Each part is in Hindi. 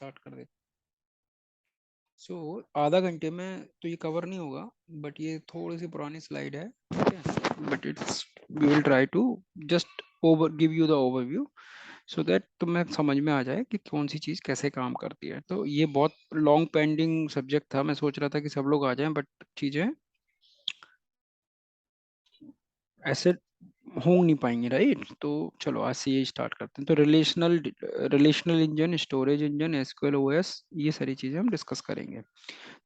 स्टार्ट कर देते। सो आधा घंटे में तो ये कवर नहीं होगा, बट ये थोड़ी सी पुरानी स्लाइड है, ठीक है, but it's we will try to just over give you the overview so that तुम्हें समझ में आ जाए कि कौन सी चीज़ कैसे काम करती है। तो ये बहुत लॉन्ग पेंडिंग सब्जेक्ट था, मैं सोच रहा था कि सब लोग आ जाएं, बट चीज़ें ऐसे हो नहीं पाएंगे, राइट। तो चलो आज से ये स्टार्ट करते हैं। तो relational engine, storage engine, SQL OS, ये सारी चीज़ें हम डिस्कस करेंगे।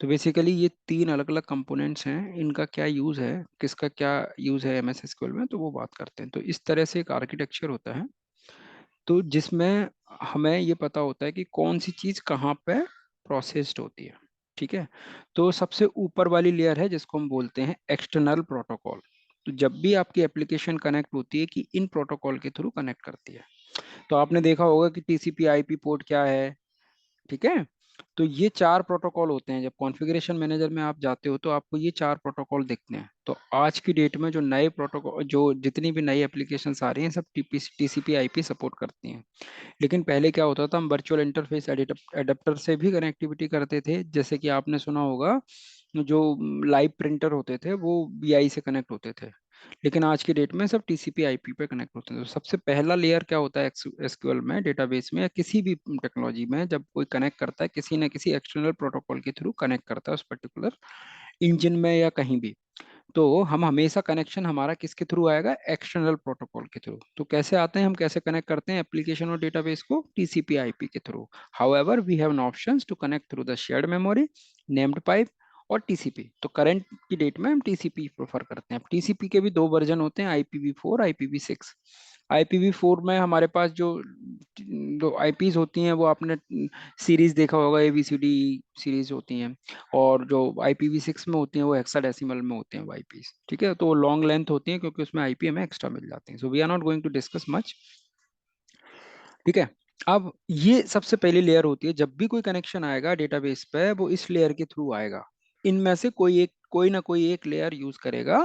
तो बेसिकली ये तीन अलग अलग कंपोनेंट्स हैं, इनका क्या यूज़ है, किसका क्या यूज़ है एमएस एसक्यूएल में, तो वो बात करते हैं। तो इस तरह से एक आर्किटेक्चर होता है, तो जिसमें हमें ये पता होता है कि कौन सी चीज़ कहाँ पे प्रोसेस्ड होती है, ठीक है। तो सबसे ऊपर वाली लेयर है जिसको हम बोलते हैं एक्सटर्नल प्रोटोकॉल। तो जब भी आपकी एप्लीकेशन कनेक्ट होती है कि इन प्रोटोकॉल के थ्रू कनेक्ट करती है, तो आपने देखा होगा कि टीसीपी आईपी पोर्ट क्या है, ठीक है। तो ये चार प्रोटोकॉल होते हैं, जब कॉन्फ़िगरेशन मैनेजर में आप जाते हो तो आपको ये चार प्रोटोकॉल दिखते हैं। तो आज की डेट में जो नए प्रोटोकॉल, जो जितनी भी नई एप्लीकेशंस आ रही हैं, सब टीसीपी आईपी सपोर्ट करती हैं। लेकिन पहले क्या होता था, हम वर्चुअल इंटरफेस एडेप्टर से भी कनेक्टिविटी करते थे। जैसे कि आपने सुना होगा, जो लाइव प्रिंटर होते थे वो बीआई से कनेक्ट होते थे, लेकिन आज की डेट में सब टीसीपी आईपी पे कनेक्ट होते हैं। तो सबसे पहला लेयर क्या होता है एसक्यूएल में, डेटाबेस में या किसी भी टेक्नोलॉजी में, जब कोई कनेक्ट करता है किसी न किसी एक्सटर्नल प्रोटोकॉल के थ्रू कनेक्ट करता है उस पर्टिकुलर इंजन में या कहीं भी, तो हम हमेशा कनेक्शन हमारा किसके थ्रू आएगा, एक्सटर्नल प्रोटोकॉल के थ्रू। तो कैसे आते हैं, हम कैसे कनेक्ट करते हैं एप्लीकेशन और डेटाबेस को, टीसीपी आईपी के थ्रू। However we have an options to connect through the shared memory, named pipe और टीसीपी। तो करंट की डेट में हम टीसीपी प्रेफर करते हैं। टीसीपी के भी दो वर्जन होते हैं, IPv4, IPv6। IPv4 में हमारे पास जो दो आईपीज होती हैं वो आपने सीरीज देखा होगा, ABCD सीरीज होती हैं, और जो IPv6 में होती हैं वो हेक्साडेसिमल में होते हैं वो आईपीज, ठीक है। तो वो लॉन्ग लेंथ होती हैं क्योंकि उसमें आईपी हमें एक्स्ट्रा मिल जाते हैं। So we are not going to discuss much, ठीक है। अब ये सबसे पहली लेयर होती है, जब भी कोई कनेक्शन आएगा डेटाबेस पे वो इस लेयर के थ्रू आएगा। इनमें से कोई ना कोई एक लेयर यूज करेगा,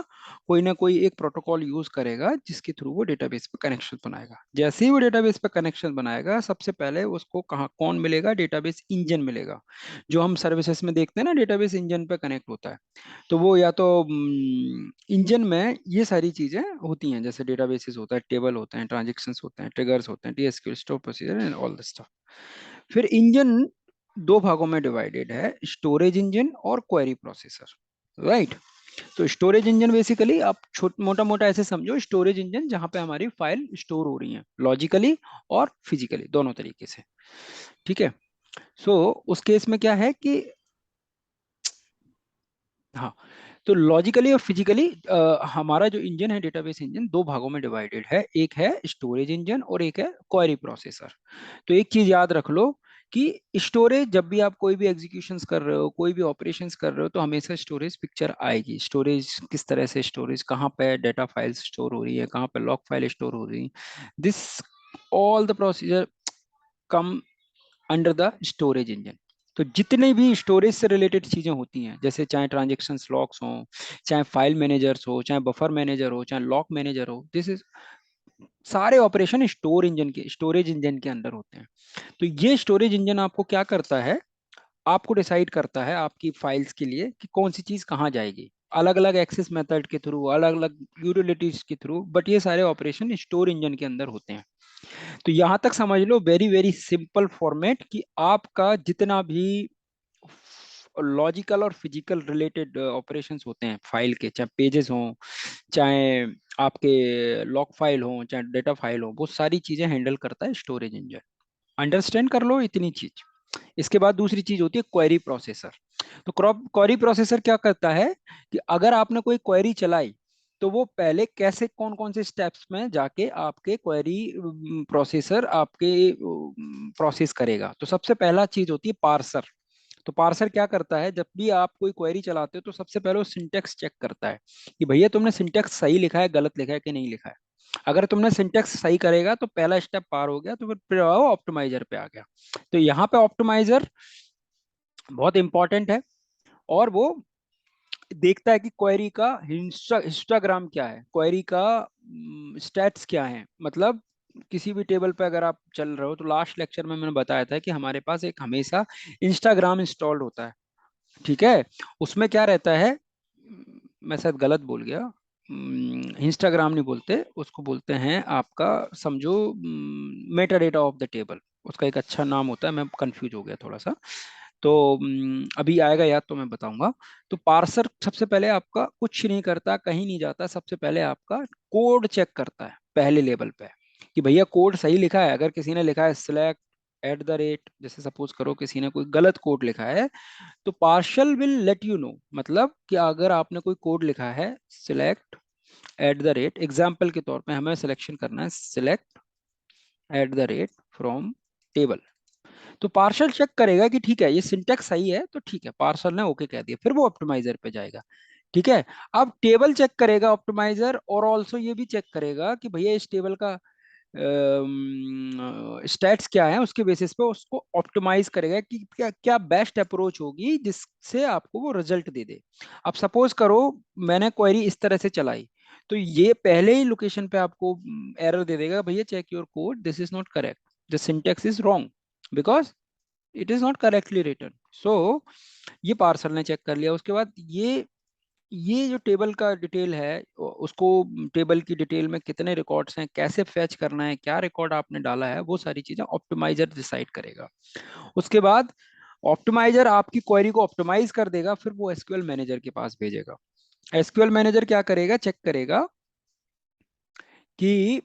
कोई ना कोई एक प्रोटोकॉल यूज करेगा जिसके थ्रू वो डेटाबेस पे कनेक्शन बनाएगा। जैसे ही वो डेटाबेस पे कनेक्शन बनाएगा, सबसे पहले उसको कहाँ कौन मिलेगा, डेटाबेस इंजन मिलेगा। जो हम सर्विसेज में देखते हैं ना, डेटाबेस इंजन पे कनेक्ट होता है। तो वो या तो इंजन में ये सारी चीजें होती हैं, जैसे डेटाबेसेस होता है, टेबल होते हैं, ट्रांजेक्शन्स होते हैं, ट्रिगर्स होते हैं, TSQL store procedure and all this stuff. फिर इंजन दो भागों में डिवाइडेड है, स्टोरेज इंजन और क्वेरी प्रोसेसर, राइट। तो स्टोरेज इंजन बेसिकली आप छोट मोटा मोटा ऐसे समझो, स्टोरेज इंजन जहां पे हमारी फाइल स्टोर हो रही है, लॉजिकली और फिजिकली दोनों तरीके से, ठीक है। सो उस केस में क्या है कि, हाँ, तो लॉजिकली और फिजिकली हमारा जो इंजन है, डेटाबेस इंजन, दो भागों में डिवाइडेड है। एक है स्टोरेज इंजन और एक है क्वेरी प्रोसेसर। तो एक चीज याद रख लो कि स्टोरेज, जब भी आप कोई भी एग्जीक्यूशंस कर रहे हो, कोई भी ऑपरेशंस कर रहे हो, तो हमेशा स्टोरेज पिक्चर आएगी। स्टोरेज किस तरह से, स्टोरेज कहाँ पे डेटा फाइल्स स्टोर हो रही है, कहाँ पे लॉग फाइल स्टोर हो रही है, this all the procedure come under the storage engine. तो जितने भी स्टोरेज से रिलेटेड चीजें होती हैं, जैसे चाहे ट्रांजेक्शन लॉग्स हो, चाहे फाइल मैनेजर्स हो, चाहे बफर मैनेजर हो, चाहे लॉक मैनेजर हो, दिस इज सारे ऑपरेशन स्टोरेज इंजन के अंदर होते हैं। तो ये स्टोरेज इंजन आपको क्या करता है, आपको डिसाइड करता है आपकी फाइल्स के लिए कि कौन सी चीज कहाँ जाएगी, अलग अलग एक्सेस मेथड के थ्रू, अलग अलग यूटिलिटीज के थ्रू, बट ये सारे ऑपरेशन स्टोर इंजन के अंदर होते हैं। तो यहां तक समझ लो, वेरी वेरी सिंपल फॉर्मेट, कि आपका जितना भी लॉजिकल और फिजिकल रिलेटेड ऑपरेशंस होते हैं फाइल के, चाहे पेजेस हों, चाहे आपके लॉग फाइल हो, चाहे डेटा फाइल हो, वो सारी चीजें हैंडल करता है स्टोरेज इंजन। अंडरस्टैंड कर लो इतनी चीज। इसके बाद दूसरी चीज होती है क्वेरी प्रोसेसर। तो क्वेरी प्रोसेसर क्या करता है कि अगर आपने कोई क्वेरी चलाई, तो वो पहले कैसे कौन कौन से स्टेप्स में जाके आपके क्वेरी प्रोसेसर आपके प्रोसेस करेगा। तो सबसे पहला चीज होती है पार्सर। तो पार्सर क्या करता है, जब भी आप कोई क्वेरी चलाते हो तो सबसे पहले वो सिंटेक्स चेक करता है कि भैया तुमने सिंटेक्स सही लिखा है, गलत लिखा है कि नहीं लिखा है। अगर तुमने सिंटेक्स सही करेगा तो पहला स्टेप पार हो गया, तो फिर वो ऑप्टिमाइजर पे आ गया। तो यहाँ पे ऑप्टिमाइजर बहुत इंपॉर्टेंट है, और वो देखता है कि क्वेरी का हिस्टाग्राम क्या है, क्वेरी का स्टैट्स क्या है, मतलब किसी भी टेबल पे अगर आप चल रहे हो, तो लास्ट लेक्चर में मैंने बताया था कि हमारे पास एक हमेशा इंस्टाग्राम इंस्टॉल्ड होता है, ठीक है। उसमें क्या रहता है, मैं शायद गलत बोल गया, इंस्टाग्राम नहीं बोलते उसको, बोलते हैं आपका, समझो, Meta data of the table, उसका एक अच्छा नाम होता है, मैं कंफ्यूज हो गया थोड़ा सा। तो अभी आएगा याद तो मैं बताऊंगा। तो पार्सर सबसे पहले आपका कुछ नहीं करता, कहीं नहीं जाता, सबसे पहले आपका कोड चेक करता है पहले लेवल पे, कि भैया कोड सही लिखा है। अगर किसी ने लिखा है सिलेक्ट एट द रेट, जैसे सपोज करो किसी ने कोई गलत कोड लिखा है, तो partial will let you know, मतलब कि अगर आपने कोई कोड लिखा है select at the rate, example के तौर पे हमें सिलेक्शन करना है select at the rate from table, तो पार्शल चेक करेगा कि ठीक है ये सिंटेक्स सही है, तो ठीक है पार्शल ने ओके कह दिया, फिर वो ऑप्टिमाइजर पे जाएगा, ठीक है। अब टेबल चेक करेगा ऑप्टिमाइजर, और ऑल्सो ये भी चेक करेगा कि भैया इस टेबल का स्टैट्स क्या है, उसके बेसिस पे उसको ऑप्टिमाइज करेगा कि क्या क्या बेस्ट अप्रोच होगी जिससे आपको वो रिजल्ट दे दे। अब सपोज करो मैंने क्वेरी इस तरह से चलाई, तो ये पहले ही लोकेशन पे आपको एरर दे देगा, भैया check your code, this is not correct, the syntax is wrong because it is not correctly written. So ये पार्सल ने चेक कर लिया। उसके बाद ये जो टेबल का डिटेल है, उसको टेबल की डिटेल में कितने रिकॉर्ड्स हैं, कैसे फैच करना है, क्या रिकॉर्ड आपने डाला है, वो सारी चीजें ऑप्टिमाइजर डिसाइड करेगा। उसके बाद ऑप्टिमाइजर आपकी क्वेरी को ऑप्टिमाइज कर देगा, फिर वो एसक्यूएल मैनेजर के पास भेजेगा। एसक्यूएल मैनेजर क्या करेगा, चेक करेगा कि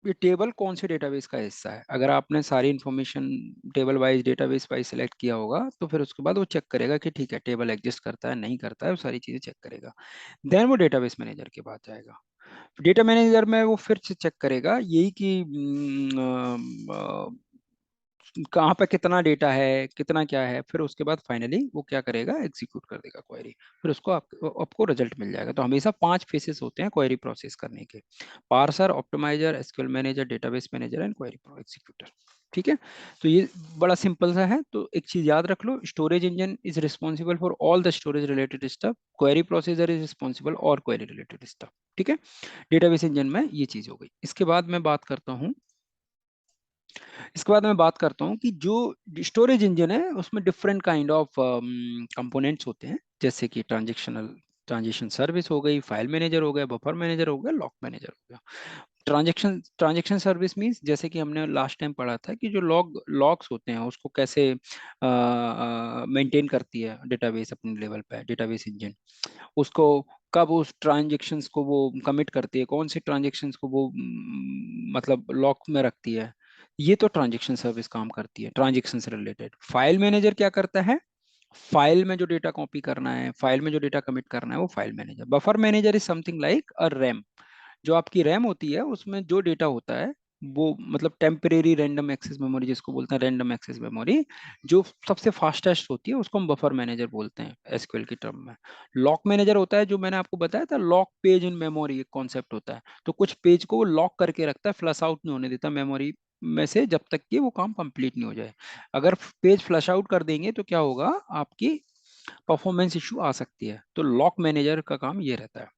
ये टेबल कौन से डेटाबेस का हिस्सा है। अगर आपने सारी information table wise database wise select किया होगा, तो फिर उसके बाद वो चेक करेगा कि ठीक है टेबल एग्जिस्ट करता है नहीं करता है, वो सारी चीजें चेक करेगा। देन वो डेटाबेस मैनेजर के पास जाएगा। डेटा मैनेजर में वो फिर से चेक करेगा यही कि कहाँ पे कितना डेटा है, कितना क्या है, फिर उसके बाद फाइनली वो क्या करेगा, एग्जीक्यूट कर देगा क्वेरी, फिर उसको आपको रिजल्ट मिल जाएगा। तो हमेशा 5 फेसेस होते हैं क्वेरी प्रोसेस करने के, parser, optimizer, SQL manager, database manager and query executor, ठीक है। तो ये बड़ा सिंपल सा है। तो एक चीज याद रख लो, storage engine is responsible for all the storage related stuff, query procedure is responsible और क्वेरी रिलेटेड स्टफ, ठीक है। डेटाबेस इंजन में ये चीज हो गई। इसके बाद मैं बात करता हूँ, इसके बाद मैं बात करता हूँ कि जो स्टोरेज इंजन है उसमें डिफरेंट काइंड ऑफ कंपोनेंट्स होते हैं, जैसे कि ट्रांजेक्शन सर्विस हो गई, फाइल मैनेजर हो गया, बफर मैनेजर हो गया, लॉक मैनेजर हो गया। ट्रांजेक्शन सर्विस मींस, जैसे कि हमने लास्ट टाइम पढ़ा था कि जो लॉग्स होते हैं उसको कैसे मेंटेन करती है डेटाबेस अपने लेवल पे, डेटाबेस इंजन उसको कब उस ट्रांजेक्शन्स को वो कमिट करती है, कौन से ट्रांजेक्शन्स को वो मतलब लॉक में रखती है, ये तो ट्रांजेक्शन सर्विस काम करती है ट्रांजेक्शन से रिलेटेड। फाइल मैनेजर क्या करता है, फाइल में जो डेटा कॉपी करना है, फाइल में जो डेटा कमिट करना है, वो file manager. Buffer manager is something like a RAM, जो आपकी रैम होती है उसमें जो डेटा होता है, वो मतलब टेम्परेरी रैंडम एक्सेस मेमोरी जिसको बोलते हैं, रैंडम एक्सेस मेमोरी जो सबसे फास्टेस्ट होती है उसको हम बफर मैनेजर बोलते हैं एसक्यूएल की टर्म में। लॉक मैनेजर होता है, जो मैंने आपको बताया था, लॉक पेज इन मेमोरी एक कॉन्सेप्ट होता है, तो कुछ पेज को वो लॉक करके रखता है, फ्लश आउट नहीं होने देता मेमोरी में से जब तक कि वो काम कंप्लीट नहीं हो जाए। अगर पेज फ्लश आउट कर देंगे तो क्या होगा, आपकी परफॉर्मेंस इशू आ सकती है। तो लॉक मैनेजर का काम ये रहता है।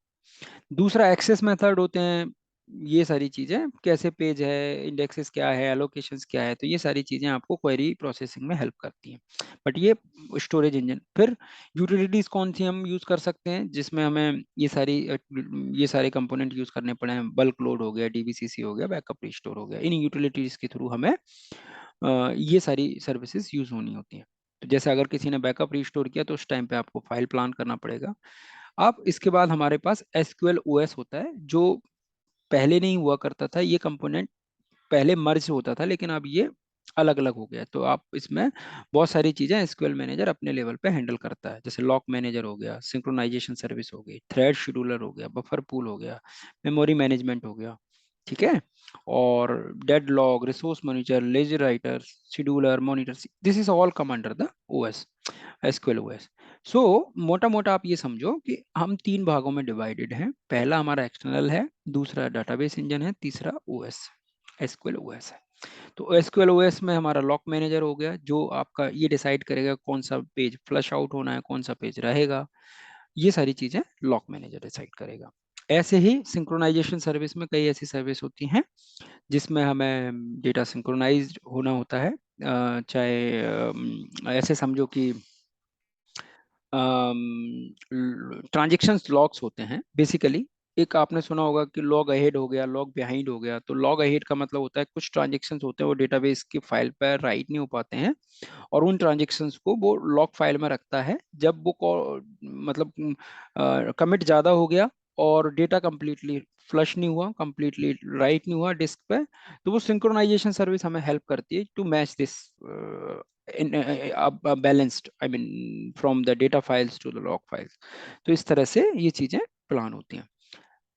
दूसरा एक्सेस मेथड होते हैं, ये सारी चीजें कैसे पेज है, इंडेक्सेस क्या है, एलोकेशंस क्या है, तो ये सारी चीजें आपको क्वेरी प्रोसेसिंग में हेल्प करती हैं। बट ये स्टोरेज इंजन। फिर यूटिलिटीज कौन सी हम यूज कर सकते हैं जिसमें हमें ये सारे कंपोनेंट यूज करने पड़े हैं, बल्क लोड हो गया, डीबीसीसी हो गया, बैकअप रिस्टोर हो गया, इन यूटिलिटीज के थ्रू हमें ये सारी सर्विसेज यूज होनी होती हैं। तो जैसे अगर किसी ने बैकअप रिस्टोर किया तो उस टाइम पे आपको फाइल प्लान करना पड़ेगा। अब इसके बाद हमारे पास एसक्यूएल ओएस होता है, जो पहले नहीं हुआ करता था, ये कंपोनेंट पहले मर्ज होता था लेकिन अब ये अलग अलग हो गया। तो आप इसमें बहुत सारी चीजें एसक्यूएल मैनेजर अपने लेवल पे हैंडल करता है, जैसे लॉक मैनेजर हो गया, सिंक्रोनाइजेशन सर्विस हो गई, थ्रेड शेड्यूलर हो गया, बफर पूल हो गया, मेमोरी मैनेजमेंट हो गया, ठीक है। और deadlock, resource manager, lazy writer, scheduler, monitor, this is all come under the OS, SQL OS. So मोटा मोटा आप ये समझो कि हम 3 भागों में डिवाइडेड हैं। पहला हमारा एक्सटर्नल है, दूसरा डाटाबेस इंजन है, तीसरा ओएस, एसक्यूएल ओएस है। तो एसक्यूएल ओएस में हमारा लॉक मैनेजर हो गया, जो आपका ये डिसाइड करेगा कौन सा पेज फ्लश आउट होना है, कौन सा पेज रहेगा, ये सारी चीजें लॉक मैनेजर डिसाइड करेगा। ऐसे ही सिंक्रोनाइजेशन सर्विस में कई ऐसी सर्विस होती हैं जिसमें हमें डेटा सिंक्रोनाइज्ड होना होता है। चाहे ऐसे समझो कि ट्रांजेक्शन्स लॉग्स होते हैं बेसिकली। एक आपने सुना होगा कि लॉग अहेड हो गया, लॉग बिहाइंड हो गया। तो लॉग अहेड का मतलब होता है कुछ ट्रांजेक्शन्स होते हैं वो डेटाबेस की फाइल पर राइट नहीं हो पाते हैं, और उन ट्रांजेक्शन्स को वो लॉग फाइल में रखता है। जब वो मतलब कमिट ज्यादा हो गया और डेटा कंप्लीटली फ्लश नहीं हुआ, कंप्लीटली राइट नहीं हुआ डिस्क पे, तो वो सिंक्रोनाइजेशन सर्विस हमें हेल्प करती है to match this in balanced, I mean from the data files to the log files। तो इस तरह से ये चीजें प्लान होती हैं।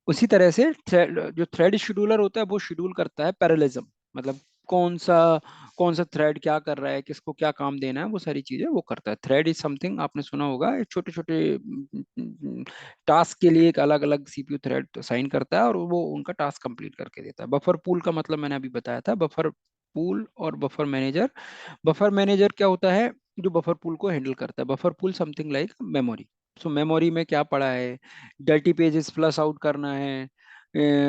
उसी तरह से जो थ्रेड शेड्यूलर होता है वो शेड्यूल करता है पैरेललिज्म, मतलब कौन सा कौन सा थ्रेड क्या कर रहा है, किसको क्या काम देना है, वो सारी चीजें वो करता है। थ्रेड इज समथिंग आपने सुना होगा, छोटे छोटे टास्क के लिए एक अलग अलग सीपीयू थ्रेड साइन करता है और वो उनका टास्क कंप्लीट करके देता है। बफर पूल का मतलब मैंने अभी बताया था, बफर पूल और बफर मैनेजर। बफर मैनेजर क्या होता है, जो बफर पूल को हैंडल करता है। Buffer pool something like memory. So memory में क्या पड़ा है, डर्टी पेजेस फ्लश आउट करना है,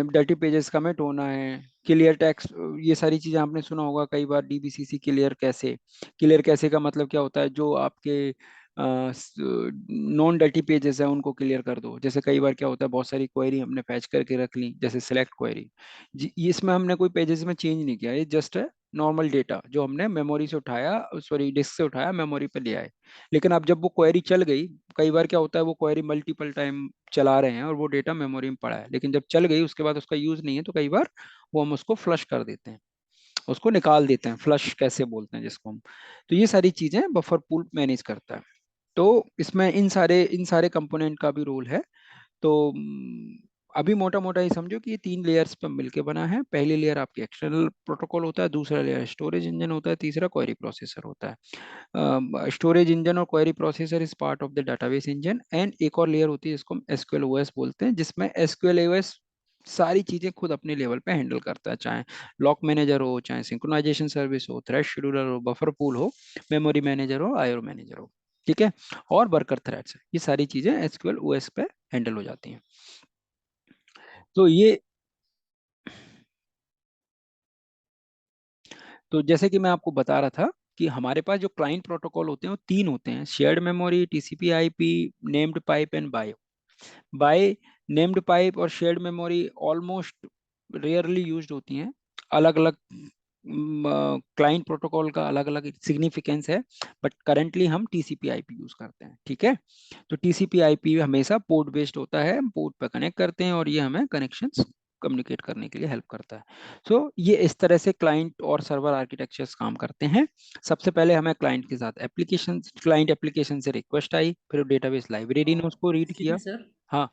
डर्टी पेजेस कमिट होना है, क्लियर टेक्स्ट, ये सारी चीजें आपने सुना होगा कई बार। डीबीसीसी क्लियर कैसे, क्लियर कैसे का मतलब क्या होता है, जो आपके नॉन डर्टी पेजेस है उनको क्लियर कर दो। जैसे कई बार क्या होता है, बहुत सारी क्वेरी हमने फैच करके रख ली, जैसे सिलेक्ट क्वेरी जी, इसमें हमने कोई पेजेस में चेंज नहीं किया, ये जस्ट है नॉर्मल डेटा जो हमने मेमोरी से उठाया, सॉरी डिस्क से उठाया, मेमोरी पे ले आए। लेकिन अब जब वो क्वेरी चल गई, कई बार क्या होता है वो क्वेरी मल्टीपल टाइम चला रहे हैं और वो डेटा मेमोरी में पड़ा है, लेकिन जब चल गई उसके बाद उसका यूज नहीं है, तो कई बार वो हम उसको फ्लश कर देते हैं, उसको निकाल देते हैं, फ्लश कैसे बोलते हैं जिसको हम। तो ये सारी चीजें बफर पूल मैनेज करता है। तो इसमें इन सारे कंपोनेंट का भी रोल है। तो अभी मोटा मोटा ही समझो कि ये 3 लेयर्स पर मिलके बना है। पहली लेयर आपकी एक्सटर्नल प्रोटोकॉल होता है, दूसरा लेयर स्टोरेज इंजन होता है, तीसरा क्वेरी प्रोसेसर होता है। स्टोरेज इंजन और query processor is part of the database engine. And एक और लेयर होती है जिसको हम एसक्यूएल ओएस बोलते हैं, जिसमें एसक्यूएल ओएस सारी चीजें खुद अपने लेवल पे हैंडल करता है, चाहे लॉक मैनेजर हो, चाहे सिंक्रोनाइजेशन सर्विस हो, थ्रेड शेड्यूलर हो, बफर पूल हो, मेमोरी मैनेजर हो, आईओ मैनेजर हो, ठीक है, और वर्कर थ्रेड्स, ये सारी चीजें एसक्यूएल ओएस पे हैंडल हो जाती हैं। तो ये, तो जैसे कि मैं आपको बता रहा था कि हमारे पास जो क्लाइंट प्रोटोकॉल होते हैं वो 3 होते हैं, shared memory, TCP IP, named pipe and बायो। बाय नेम्ड पाइप और shared memory almost rarely used होती हैं। अलग अलग क्लाइंट प्रोटोकॉल का अलग अलग सिग्निफिकेंस है, बट करंटली हम टीसीपी आईपी यूज करते हैं, ठीक है। तो टीसीपी आईपी हमेशा पोर्ट बेस्ड होता है, हम पोर्ट पर कनेक्ट करते हैं और ये हमें कनेक्शंस कम्युनिकेट करने के लिए हेल्प करता है। सो ये इस तरह से क्लाइंट और सर्वर आर्किटेक्चर्स काम करते हैं। सबसे पहले हमें क्लाइंट के साथ एप्लीकेशन, क्लाइंट एप्लीकेशन से रिक्वेस्ट आई, फिर डेटाबेस लाइब्रेरी ने उसको रीड एक्सक्यूज किया। मी सर। हाँ।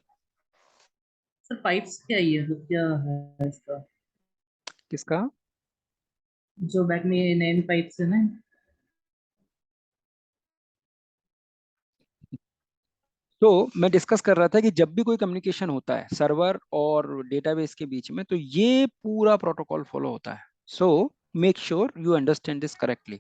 सर पाइप्स क्या ही है, मतलब क्या है इसका? किसका? जो बैक में नैन पाइप्स है ना। तो मैं डिस्कस कर रहा था कि जब भी कोई कम्युनिकेशन होता है सर्वर और डेटाबेस के बीच में, तो ये पूरा प्रोटोकॉल फॉलो होता है। So make sure you understand this correctly.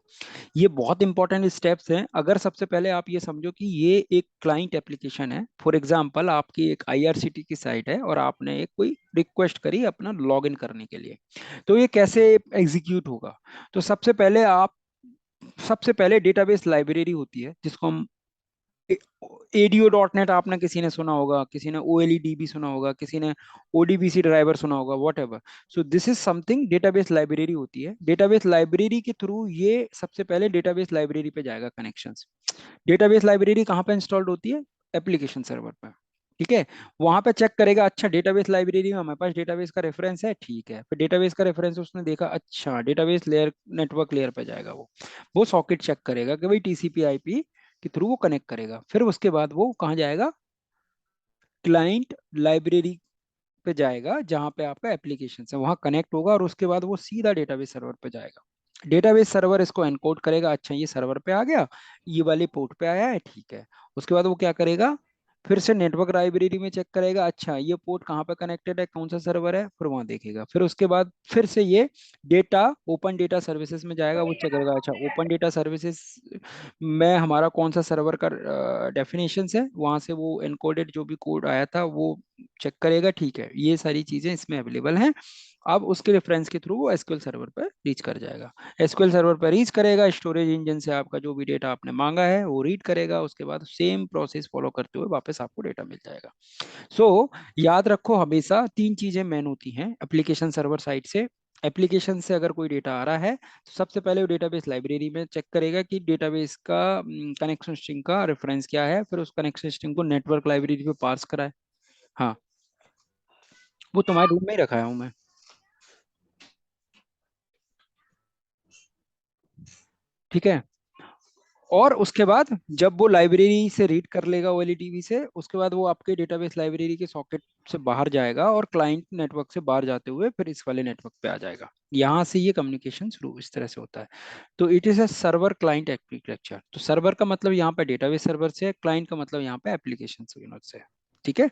ये बहुत इंपॉर्टेंट स्टेप्स हैं। अगर सबसे पहले आप ये समझो कि ये एक क्लाइंट एप्लीकेशन है, फॉर एग्जांपल आपकी एक आईआरसीटी की साइट है और आपने एक कोई रिक्वेस्ट करी अपना लॉगिन करने के लिए, तो ये कैसे एग्जीक्यूट होगा? तो सबसे पहले डेटाबेस लाइब्रेरी होती है जिसको हम ADO.NET आपने किसी ने सुना होगा, किसी ने OLEDB सुना होगा, किसी ने ODBC ड्राइवर सुना होगा, what ever. So this is something database library होती है। डेटाबेस लाइब्रेरी के थ्रू ये सबसे पहले डेटाबेस लाइब्रेरी पे जाएगा कनेक्शंस। डेटाबेस लाइब्रेरी कहाँ पे इंस्टॉल्ड होती है? एप्लीकेशन सर्वर पर, ठीक है। वहां पे चेक करेगा, अच्छा डेटाबेस लाइब्रेरी में हमारे पास डेटाबेस का रेफरेंस है, ठीक है। फिर डेटाबेस का रेफरेंस उसने देखा, अच्छा डेटाबेस लेयर, नेटवर्क लेयर पे जाएगा वो सॉकेट चेक करेगा कि भाई TCP IP के थ्रू वो कनेक्ट करेगा। फिर उसके बाद वो कहाँ जाएगा? क्लाइंट लाइब्रेरी पे जाएगा जहाँ पे आपका एप्लीकेशन है, वहाँ कनेक्ट होगा और उसके बाद वो सीधा डेटाबेस सर्वर पे जाएगा। डेटाबेस सर्वर इसको एनकोड करेगा, अच्छा ये सर्वर पे आ गया, ये वाले पोर्ट पे आया है, ठीक है। उसके बाद वो क्या करेगा? फिर से नेटवर्क लाइब्रेरी में चेक करेगा, अच्छा ये पोर्ट कहाँ पे कनेक्टेड है, कौन सा सर्वर है, फिर वहां देखेगा। फिर उसके बाद फिर से ये डेटा ओपन डेटा सर्विसेज में जाएगा, वो चेक करेगा अच्छा ओपन डेटा सर्विसेज में हमारा कौन सा सर्वर का डेफिनेशन है, वहां से वो एनकोडेड जो भी कोड आया था वो चेक करेगा, ठीक है ये सारी चीजें इसमें अवेलेबल हैं। अब उसके रेफरेंस के थ्रू वो एसक्यूएल सर्वर पर रीच कर जाएगा। एसक्यूएल सर्वर पर रीच करेगा, स्टोरेज इंजन से आपका जो भी डेटा आपने मांगा है वो रीड करेगा, उसके बाद सेम प्रोसेस फॉलो करते हुए वापस आपको डेटा मिल जाएगा। सो याद रखो हमेशा तीन चीजें मेन होती हैं एप्लीकेशन सर्वर साइड से। एप्लीकेशन से अगर कोई डेटा आ रहा है तो सबसे पहले वो डेटाबेस लाइब्रेरी में चेक करेगा कि डेटाबेस का कनेक्शन स्ट्रिंग का रेफरेंस क्या है, फिर उस कनेक्शन स्ट्रिंग को नेटवर्क लाइब्रेरी पे पास कराए। हाँ, वो तुम्हारे रूम में ही रखा हूँ मैं। ठीक है, और उसके बाद जब वो लाइब्रेरी से रीड कर लेगा ओएलटीबी से, उसके बाद वो आपके डेटाबेस लाइब्रेरी के सॉकेट से बाहर जाएगा और क्लाइंट नेटवर्क से बाहर जाते हुए फिर इस वाले नेटवर्क पे आ जाएगा। यहाँ से ये कम्युनिकेशन शुरू इस तरह से होता है। तो it is a server client architecture. तो सर्वर का मतलब यहाँ पे डेटाबेस सर्वर से है, क्लाइंट का मतलब यहाँ पे एप्लीकेशन से है। ठीक है,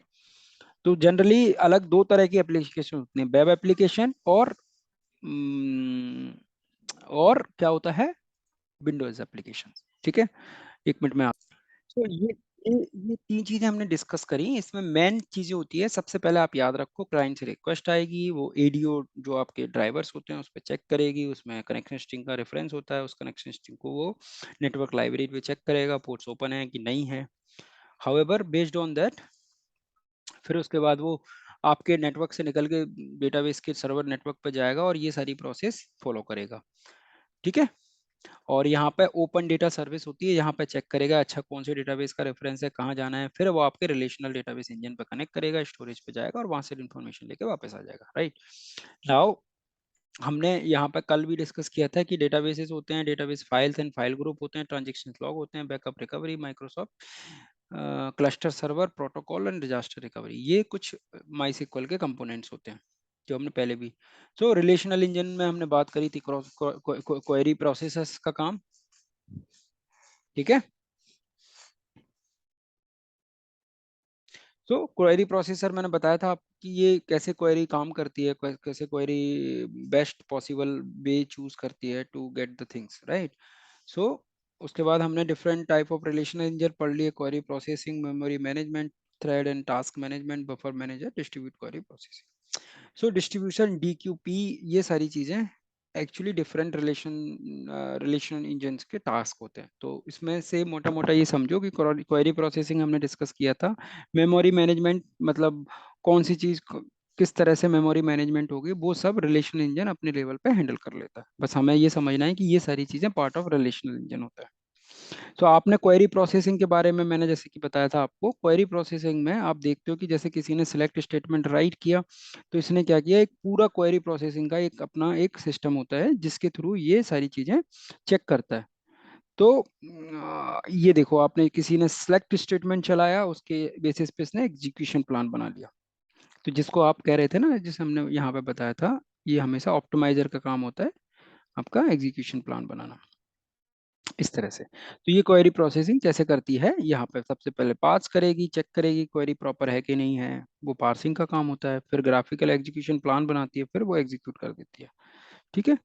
तो जनरली अलग दो तरह की एप्लीकेशन होती हैं, वेब एप्लीकेशन और क्या होता है, विंडोज एप्लीकेशन। ठीक है, एक मिनट में। तो ये तीन चीजें हमने डिस्कस करी, इसमें मेन चीजें होती है सबसे पहले आप याद रखो, क्लाइंट से रिक्वेस्ट आएगी, वो एडीओ जो आपके ड्राइवर्स होते हैं उस पर चेक करेगी, उसमें कनेक्शन स्ट्रिंग का रेफरेंस होता है, उस कनेक्शन स्ट्रिंग को वो नेटवर्क लाइब्रेरी पे चेक करेगा, पोर्ट्स ओपन है कि नहीं है। हाउएवर बेस्ड ऑन दैट फिर उसके बाद वो आपके नेटवर्क से निकल के डेटाबेस के सर्वर नेटवर्क पे जाएगा और ये सारी प्रोसेस फॉलो करेगा। ठीक है, और यहाँ पे ओपन डेटा सर्विस होती है, यहाँ पे चेक करेगा अच्छा कौन से डेटाबेस का रेफरेंस है, कहाँ जाना है, फिर वो आपके रिलेशनल डेटाबेस इंजन पे कनेक्ट करेगा, स्टोरेज पे जाएगा और वहां से इन्फॉर्मेशन लेके वापस आ जाएगा। राइट नाउ, हमने यहाँ पे कल भी डिस्कस किया था कि डेटाबेसेस होते हैं, database files and file group होते हैं, ट्रांजेक्शन लॉग होते हैं, backup recovery, Microsoft cluster server, protocol and disaster recovery, ये कुछ माई सिक्वल के कंपोनेंट्स होते हैं जो हमने पहले भी। सो रिलेशनल इंजन में हमने बात करी थी क्वेरी प्रोसेसर्स का काम। ठीक है, तो क्वेरी प्रोसेसर मैंने बताया था आपको कि ये कैसे क्वेरी काम करती है, कैसे query best possible way choose करती है to get the things right. So उसके बाद हमने different type of relational engine पढ़ लिए, query processing, memory management, thread and task management, buffer manager, distribute query processing. So distribution DQP, ये सारी चीजें एक्चुअली डिफरेंट रिलेशन इंजन्स के टास्क होते हैं। तो इसमें से मोटा मोटा ये समझो कि क्वेरी प्रोसेसिंग हमने डिस्कस किया था, मेमोरी मैनेजमेंट मतलब कौन सी चीज किस तरह से मेमोरी मैनेजमेंट होगी, वो सब रिलेशनल इंजन अपने लेवल पे हैंडल कर लेता है। बस हमें ये समझना है कि ये सारी चीजें पार्ट ऑफ रिलेशनल इंजन होता है। तो आपने क्वेरी प्रोसेसिंग के बारे में मैंने जैसे कि बताया था आपको, क्वेरी प्रोसेसिंग में आप देखते हो कि जैसे किसी ने सिलेक्ट स्टेटमेंट राइट किया तो इसने क्या किया, एक पूरा क्वेरी प्रोसेसिंग का एक अपना एक सिस्टम होता है जिसके थ्रू ये सारी चीजें चेक करता है। तो ये देखो आपने किसी ने सिलेक्ट स्टेटमेंट चलाया, उसके बेसिस पे इसने एग्जीक्यूशन प्लान बना लिया। तो जिसको आप कह रहे थे ना, जिसे हमने यहाँ पे बताया था, ये हमेशा ऑप्टिमाइजर का काम होता है, आपका एग्जीक्यूशन प्लान बनाना इस तरह से। तो ये क्वेरी प्रोसेसिंग कैसे करती है, यहाँ पे सबसे पहले पार्स करेगी, चेक करेगी क्वेरी प्रॉपर है कि नहीं है, वो पार्सिंग का काम होता है, फिर ग्राफिकल एग्जीक्यूशन प्लान बनाती है, फिर वो एग्जीक्यूट कर देती है। ठीक है,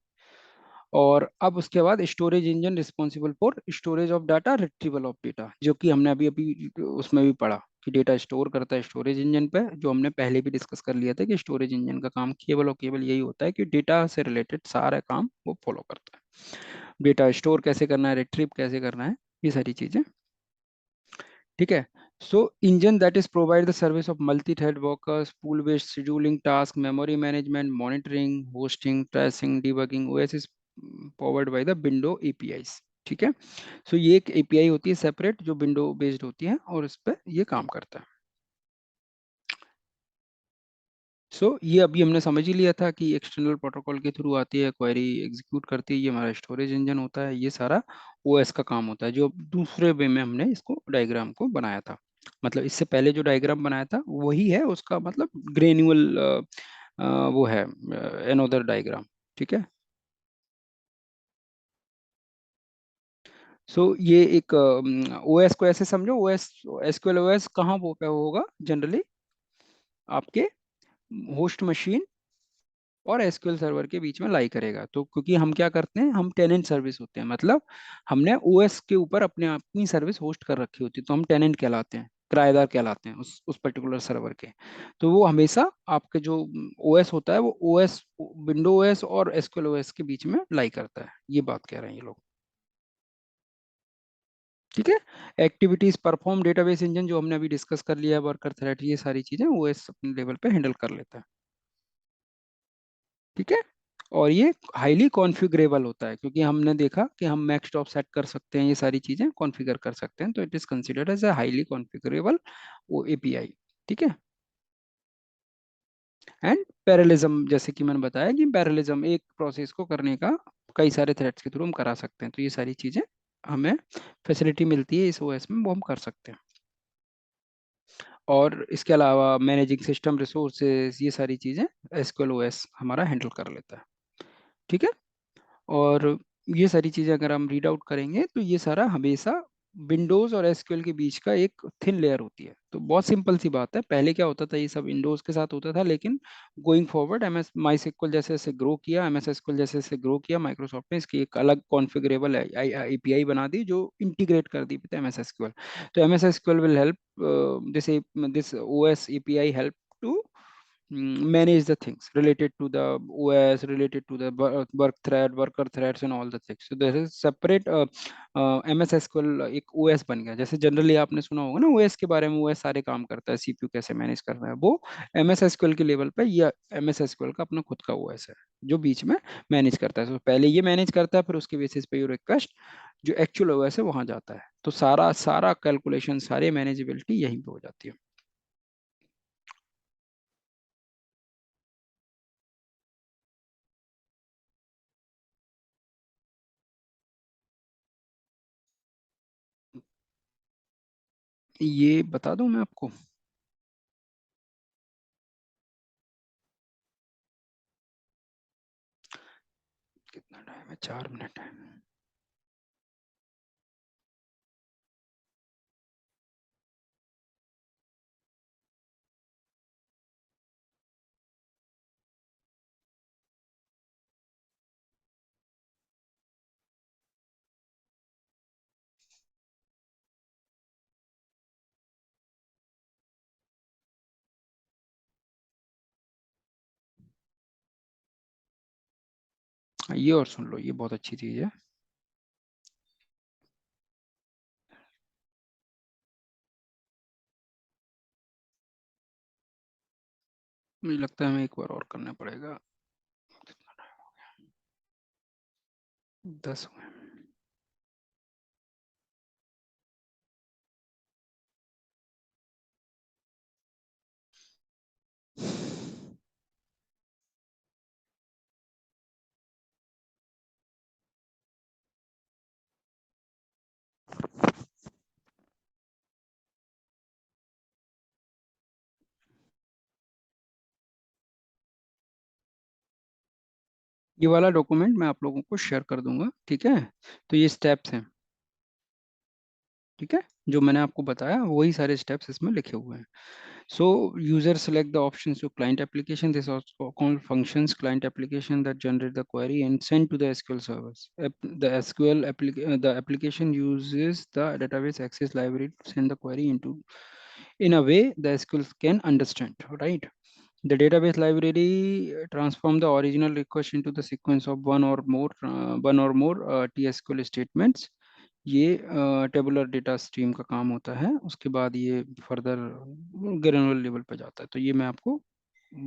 और अब उसके बाद storage engine responsible for storage of data, retrieval of data, जो कि हमने अभी अभी उसमें भी पढ़ा कि डेटा स्टोर करता है स्टोरेज इंजन पे, जो हमने पहले भी डिस्कस कर लिया था कि स्टोरेज इंजन का काम केवल और केवल यही होता है कि डेटा से रिलेटेड सारा काम वो फॉलो करता है। डेटा स्टोर कैसे करना है, रिट्रीव कैसे करना है, ये सारी चीजें। ठीक है, सो engine that is provide the service of multi thread workers, pool based scheduling task, memory management, monitoring, hosting, tracing, debugging, OS is powered by the window APIs. ठीक है, सो ये एक एपीआई होती है सेपरेट जो विंडो बेस्ड होती है और उस पर ये काम करता है। ये अभी हमने समझ ही लिया था कि एक्सटर्नल प्रोटोकॉल के थ्रू आती है, क्वेरी एग्जीक्यूट करती है, ये हमारा स्टोरेज इंजन होता है, ये सारा ओएस का काम होता है। जो दूसरे वे में हमने इसको डायग्राम को बनाया था, मतलब इससे पहले जो डायग्राम बनाया था वही है उसका मतलब ग्रेन्युअल वो है एनोदर डायग्राम। ठीक है, सो ये एक ओएस को ऐसे समझो, ओएस एसक्यूएल ओएस कहाँ वो पे होगा जनरली, आपके होस्ट मशीन और एसक्यूएल सर्वर के बीच में लाई करेगा। तो क्योंकि हम क्या करते हैं, हम टेनेंट सर्विस होते हैं, मतलब हमने ओएस के ऊपर अपने अपनी सर्विस होस्ट कर रखी होती है, तो हम टेनेंट कहलाते हैं, किराएदार कहलाते हैं उस पर्टिकुलर सर्वर के। तो वो हमेशा आपके जो ओएस होता है वो ओएस, विंडो ओएस और एसक्यूएल ओएस के बीच में लाई करता है, ये बात कह रहे हैं ये लोग। ठीक है। एक्टिविटीज परफॉर्म डेटाबेस इंजन जो हमने अभी डिस्कस कर लिया है, वर्कर थ्रेड, ये सारी चीजें ओएस अपने लेवल पे हैंडल कर लेता है। ठीक है। और ये हाईली कॉन्फ़िगरेबल होता है, क्योंकि हमने देखा कि हम मैक्स टॉप सेट कर सकते हैं, ये सारी चीजें कॉन्फ़िगर कर सकते हैं, तो it is considered as a highly configurable वो एपीआई। ठीक है। एंड पैरेललिज्म, जैसे कि मैंने बताया कि पैरेललिज्म एक प्रोसेस को करने का कई सारे थ्रेड्स के थ्रू हम करा सकते हैं, तो ये सारी चीजें हमें फैसिलिटी मिलती है इस ओएस में, वो हम कर सकते हैं। और इसके अलावा मैनेजिंग सिस्टम रिसोर्सेज, ये सारी चीजें एसक्यूएल ओएस हमारा हैंडल कर लेता है। ठीक है। और ये सारी चीजें अगर हम रीड आउट करेंगे तो ये सारा हमेशा विंडोज और एसक्यूएल के बीच का एक थिन लेयर होती है। तो बहुत सिंपल सी बात है, पहले क्या होता था, ये सब विंडोज के साथ होता था, लेकिन गोइंग फॉरवर्ड एम एस माई सिक्वल जैसे जैसे ग्रो किया, एम एस एसक्यूएल जैसे जैसे ग्रो किया, माइक्रोसॉफ्ट ने इसकी एक अलग कॉन्फ़िगरेबल एपीआई बना दी जो इंटीग्रेट कर दी एम एस एसक्यूएल। तो M S SQL will help this this OS API help to manage the things related to the OS, related to the work thread, worker threads and all the things. So there is separate MS SQL एक OS बन गया। जैसे जनरली आपने सुना होगा ना OS के बारे में, OS सारे काम करता है, सीपीयू कैसे मैनेज करना है, वो MS SQL के लेवल पे ये MS SQL का अपना खुद का OS है जो बीच में मैनेज करता है। तो पहले ये मैनेज करता है, फिर उसके बेसिस पे ये रिक्वेस्ट जो एक्चुअल OS है वहां जाता है, तो सारा सारा कैलकुलेशन, सारी मैनेजेबिलिटी यहीं पे हो जाती है। ये बता दूं मैं आपको, कितना टाइम है, 4 मिनट है। ये और सुन लो, ये बहुत अच्छी चीज है। मुझे लगता है हमें एक बार और करना पड़ेगा। कितना टाइम हो गया, 10 हुए। ये वाला डॉक्यूमेंट मैं आप लोगों को शेयर कर दूंगा, ठीक है। तो ये स्टेप्स हैं, ठीक है, जो मैंने आपको बताया वही सारे स्टेप्स इसमें लिखे हुए हैं। So user select the options to client application. This also called functions client application that generate the query and send to the SQL servers. The application uses the database access library to send the query into in a way the SQL can understand. Right. The database library transform the original request into the sequence of one or more TSQL statements. ये टेबुलर डेटा स्ट्रीम का काम होता है, उसके बाद ये फर्दर ग्रेनुलर लेवल पे जाता है। तो ये मैं आपको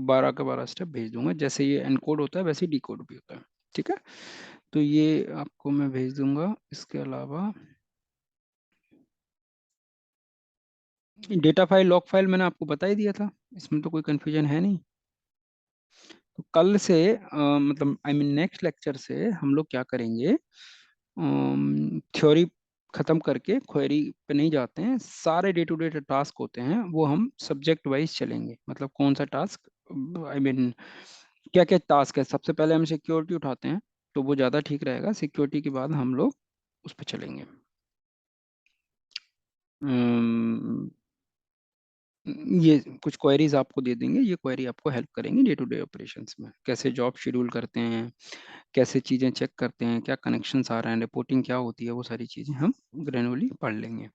12 का 12 स्टेप भेज दूंगा, जैसे ये एनकोड होता है वैसे ही डिकोड भी होता है। ठीक है। तो ये आपको मैं भेज दूंगा। इसके अलावा डेटा फाइल, लॉग फाइल मैंने आपको बता ही दिया था, इसमें तो कोई कंफ्यूजन है नहीं। तो कल से मतलब आई मीन नेक्स्ट लेक्चर से हम लोग क्या करेंगे, थ्योरी खत्म करके क्वेरी पे नहीं जाते हैं, सारे डे टू डे टास्क होते हैं वो हम सब्जेक्ट वाइज चलेंगे। मतलब कौन सा टास्क, आई मीन क्या क्या टास्क है, सबसे पहले हम सिक्योरिटी उठाते हैं, तो वो ज़्यादा ठीक रहेगा, सिक्योरिटी के बाद हम लोग उस पर चलेंगे। ये कुछ क्वेरीज आपको दे देंगे, ये क्वेरी आपको हेल्प करेंगे डे टू डे ऑपरेशंस में, कैसे जॉब शेड्यूल करते हैं, कैसे चीज़ें चेक करते हैं, क्या कनेक्शंस आ रहे हैं, रिपोर्टिंग क्या होती है, वो सारी चीज़ें हम ग्रेनुअली पढ़ लेंगे।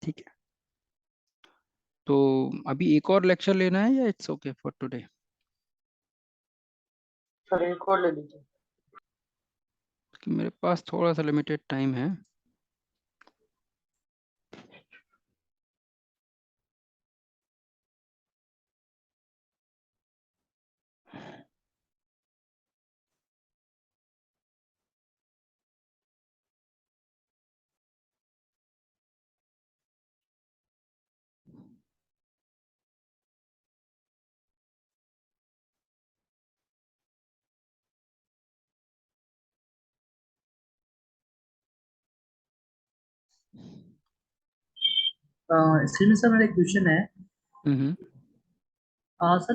ठीक है, तो अभी एक और लेक्चर लेना है या it's okay for today? Sir एक और ले लीजिए। मेरे पास थोड़ा सा लिमिटेड टाइम है। इसलिए सर मेरा एक क्वेश्चन है। हम्म सर